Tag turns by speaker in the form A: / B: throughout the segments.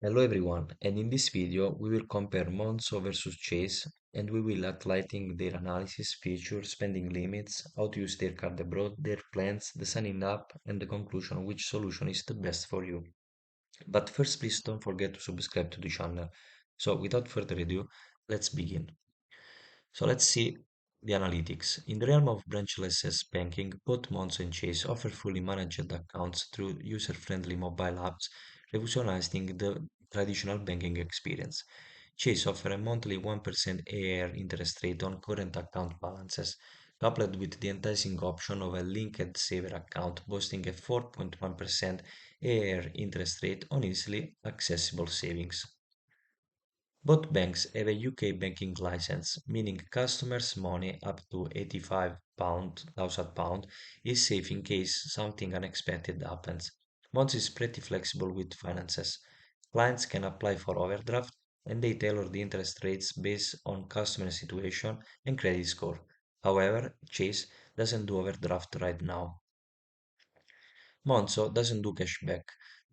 A: Hello everyone, and in this video we will compare Monzo versus Chase and we will highlighting their analysis, features, spending limits, how to use their card abroad, their plans, the signing up, and the conclusion which solution is the best for you. But first please don't forget to subscribe to the channel. So without further ado, let's begin. So let's see the analytics. In the realm of branchless banking, both Monzo and Chase offer fully managed accounts through user-friendly mobile apps, revolutionizing the traditional banking experience. Chase offers a monthly 1% AAR interest rate on current account balances, coupled with the enticing option of a linked saver account boasting a 4.1% AAR interest rate on easily accessible savings. Both banks have a UK banking license, meaning customers' money up to £85,000 is safe in case something unexpected happens. Monzo is pretty flexible with finances. Clients can apply for overdraft and they tailor the interest rates based on customer situation and credit score. However, Chase doesn't do overdraft right now. Monzo doesn't do cashback,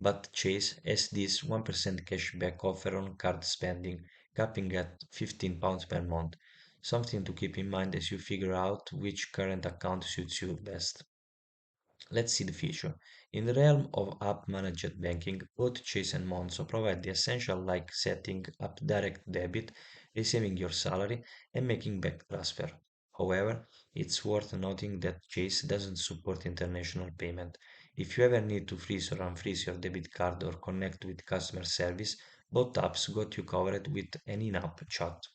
A: but Chase has this 1% cashback offer on card spending, capping at £15 per month. Something to keep in mind as you figure out which current account suits you best. Let's see the feature. In the realm of app managed banking, both Chase and Monzo provide the essential like setting up direct debit, receiving your salary, and making bank transfer. However, it's worth noting that Chase doesn't support international payment. If you ever need to freeze or unfreeze your debit card or connect with customer service, both apps got you covered with an in-app chat.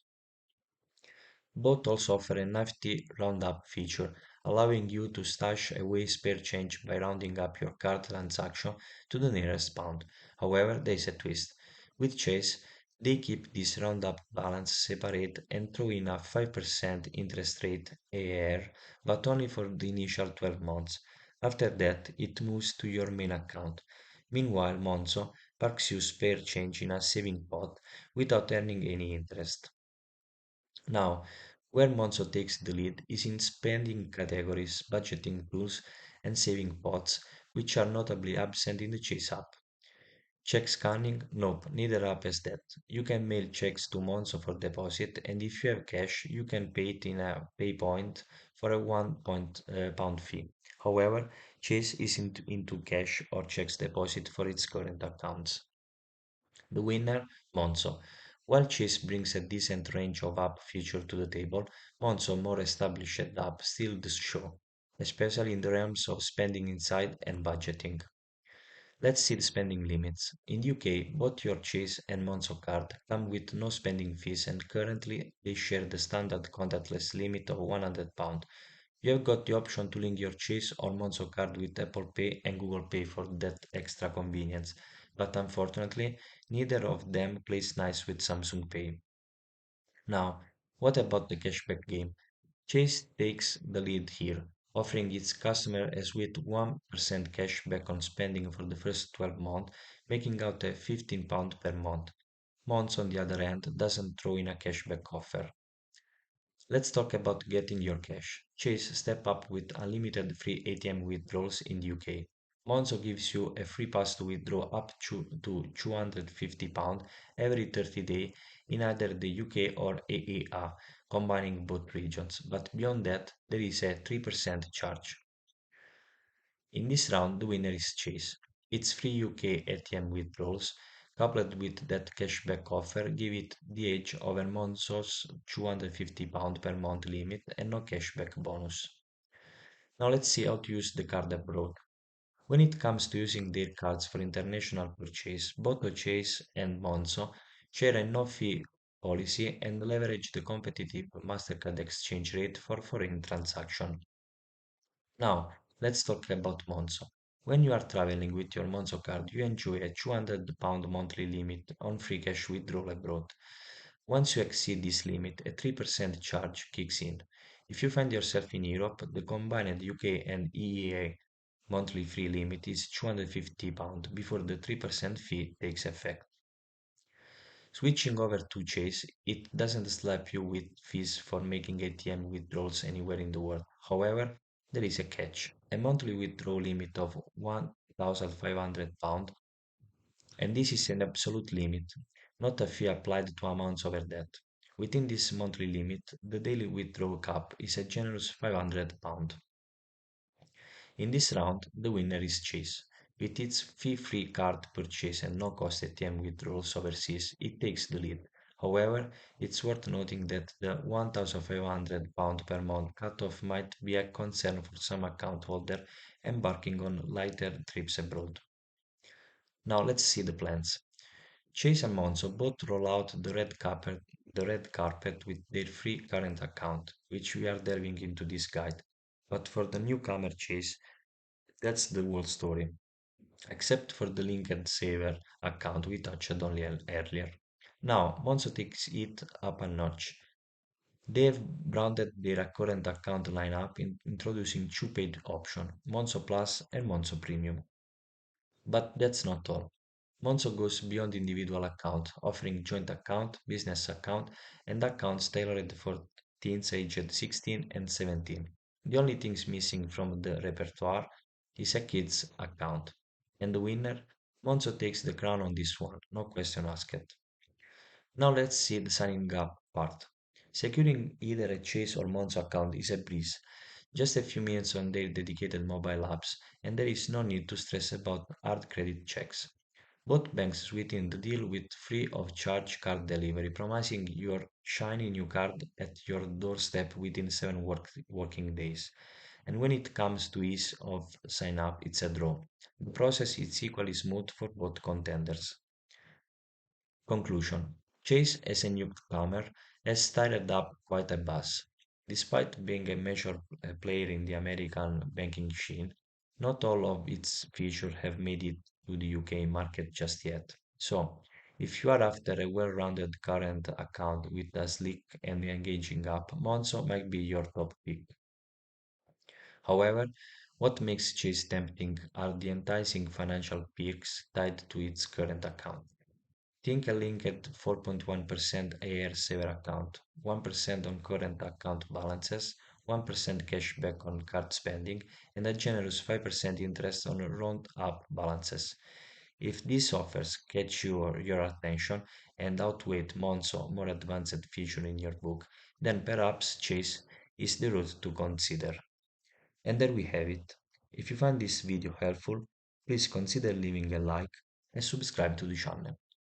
A: Both also offer a nifty roundup feature, allowing you to stash away spare change by rounding up your card transaction to the nearest pound. However, there is a twist. With Chase, they keep this roundup balance separate and throw in a 5% interest rate AR, but only for the initial 12 months. After that, it moves to your main account. Meanwhile, Monzo parks you spare change in a saving pot without earning any interest. Now, where Monzo takes the lead is in spending categories, budgeting tools, and saving pots, which are notably absent in the Chase app. Check scanning? Nope, neither app has that. You can mail checks to Monzo for deposit, and if you have cash, you can pay it in a pay point for a £1 fee. However, Chase isn't into cash or checks deposit for its current accounts. The winner, Monzo. While Chase brings a decent range of app features to the table, Monzo more established app still the show, especially in the realms of spending inside and budgeting. Let's see the spending limits. In the UK, both your Chase and Monzo card come with no spending fees and currently they share the standard contactless limit of £100. You have got the option to link your Chase or Monzo card with Apple Pay and Google Pay for that extra convenience, but unfortunately, neither of them plays nice with Samsung Pay. Now, what about the cashback game? Chase takes the lead here, offering its customer a sweet 1% cashback on spending for the first 12 months, making out a £15 per month. Monzo, on the other hand, doesn't throw in a cashback offer. Let's talk about getting your cash. Chase step up with unlimited free ATM withdrawals in the UK. Monzo gives you a free pass to withdraw up to £250 every 30 days in either the UK or AEA, combining both regions. But beyond that, there is a 3% charge. In this round, the winner is Chase. Its free UK ATM withdrawals, coupled with that cashback offer, give it the edge over Monzo's £250 per month limit and no cashback bonus. Now let's see how to use the card abroad. When it comes to using their cards for international purchase, both Chase and Monzo share a no-fee policy and leverage the competitive Mastercard exchange rate for foreign transactions. Now, let's talk about Monzo. When you are traveling with your Monzo card, you enjoy a £200 monthly limit on free cash withdrawal abroad. Once you exceed this limit, a 3% charge kicks in. If you find yourself in Europe, the combined UK and EEA monthly free limit is £250 before the 3% fee takes effect. Switching over to Chase, it doesn't slap you with fees for making ATM withdrawals anywhere in the world. However, there is a catch. A monthly withdrawal limit of £1,500 And this is an absolute limit, not a fee applied to amounts over that. Within this monthly limit, the daily withdrawal cap is a generous £500. In this round, the winner is Chase. With its fee-free card purchase and no-cost ATM withdrawals overseas, it takes the lead. However, it's worth noting that the £1,500 per month cutoff might be a concern for some account holder embarking on lighter trips abroad. Now let's see the plans. Chase and Monzo both roll out the red carpet with their free current account, which we are delving into this guide. But for the newcomer Chase, that's the whole story, except for the linked saver account we touched on earlier. Now, Monzo takes it up a notch. They have branded their current account lineup introducing two paid options, Monzo Plus and Monzo Premium. But that's not all. Monzo goes beyond individual account, offering joint account, business account, and accounts tailored for teens aged 16 and 17. The only things missing from the repertoire is a kids account. And the winner, Monzo takes the crown on this one, no question asked. Now let's see the signing up part. Securing either a Chase or Monzo account is a breeze. Just a few minutes on their dedicated mobile apps, and there is no need to stress about hard credit checks. Both banks sweeten the deal with free of charge card delivery, promising your shiny new card at your doorstep within 7 working days. And when it comes to ease of sign up, it's a draw. The process is equally smooth for both contenders. Conclusion. Chase, as a newcomer, has stirred up quite a buzz. Despite being a major player in the American banking scene, not all of its features have made it to the UK market just yet. So, if you are after a well-rounded current account with a sleek and engaging app, Monzo might be your top pick. However, what makes Chase tempting are the enticing financial perks tied to its current account. Think a linked 4.1% AR saver account, 1% on current account balances, 1% cash back on card spending, and a generous 5% interest on round up balances. If these offers catch your attention and outweigh Monzo more advanced feature in your book, then perhaps Chase is the route to consider. And there we have it. If you find this video helpful, please consider leaving a like and subscribe to the channel.